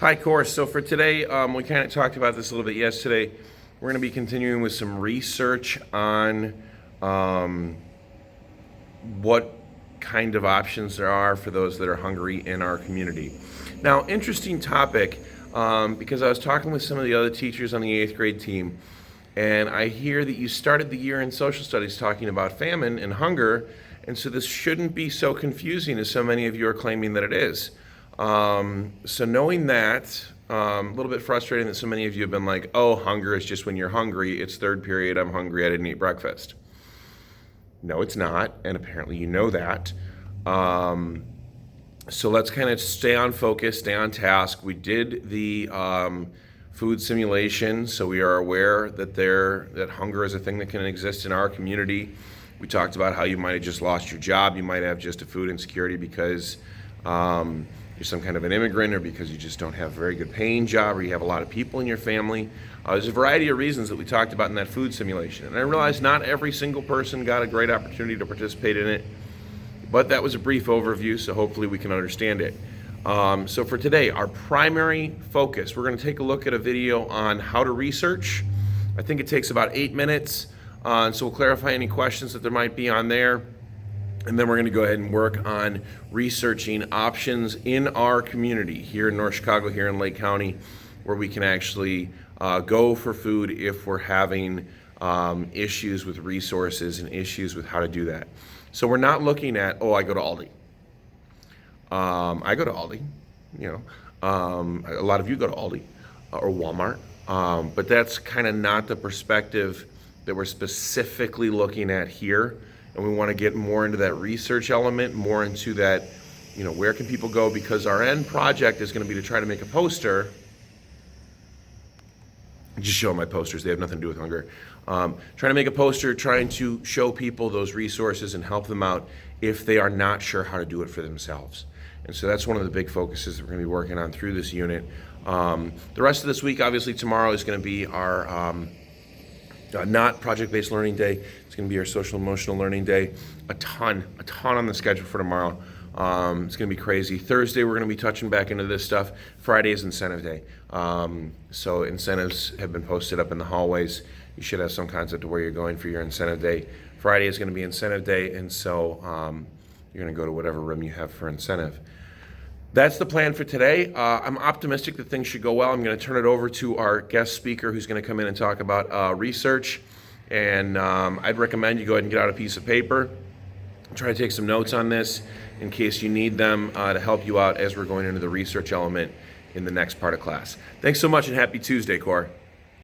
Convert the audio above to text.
Hi, course. So for today, we kind of talked about this a little bit yesterday. We're going to be continuing with some research on what kind of options there are for those that are hungry in our community. Now, interesting topic, because I was talking with some of the other teachers on the 8th grade team, and I hear that you started the year in social studies talking about famine and hunger, and so this shouldn't be so confusing as so many of you are claiming that it is. So knowing that, a little bit frustrating that so many of you have been like, oh, hunger is just when you're hungry. It's third period, I'm hungry, I didn't eat breakfast. No, it's not, and apparently you know that. So let's kind of stay on focus, stay on task. We did the food simulation, so we are aware that hunger is a thing that can exist in our community. We talked about how you might have just lost your job, you might have just a food insecurity because you're some kind of an immigrant, or because you just don't have a very good paying job, or you have a lot of people in your family. There's a variety of reasons that we talked about in that food simulation. And I realize not every single person got a great opportunity to participate in it, but that was a brief overview, so hopefully we can understand it. So for today, our primary focus, we're going to take a look at a video on how to research. I think it takes about 8 minutes, so we'll clarify any questions that there might be on there. And then we're going to go ahead and work on researching options in our community here in North Chicago, here in Lake County, where we can actually go for food if we're having issues with resources and issues with how to do that. So we're not looking at, oh, I go to Aldi. I go to Aldi, a lot of you go to Aldi or Walmart, but that's kind of not the perspective that we're specifically looking at here. And we want to get more into that research element, more into that, where can people go? Because our end project is going to be to try to make a poster. Just showing my posters, they have nothing to do with hunger. Trying to make a poster, trying to show people those resources and help them out if they are not sure how to do it for themselves. And so that's one of the big focuses that we're going to be working on through this unit. The rest of this week, obviously tomorrow is going to be our not project-based learning day. It's going to be our social emotional learning day. A ton on the schedule for tomorrow. It's going to be crazy. Thursday, we're going to be touching back into this stuff. Friday is incentive day. So incentives have been posted up in the hallways. You should have some concept of where you're going for your incentive day. Friday is going to be incentive day, and so you're going to go to whatever room you have for incentive. That's the plan for today. I'm optimistic that things should go well. I'm going to turn it over to our guest speaker who's going to come in and talk about research. And I'd recommend you go ahead and get out a piece of paper. Try to take some notes on this in case you need them to help you out as we're going into the research element in the next part of class. Thanks so much and happy Tuesday, Core.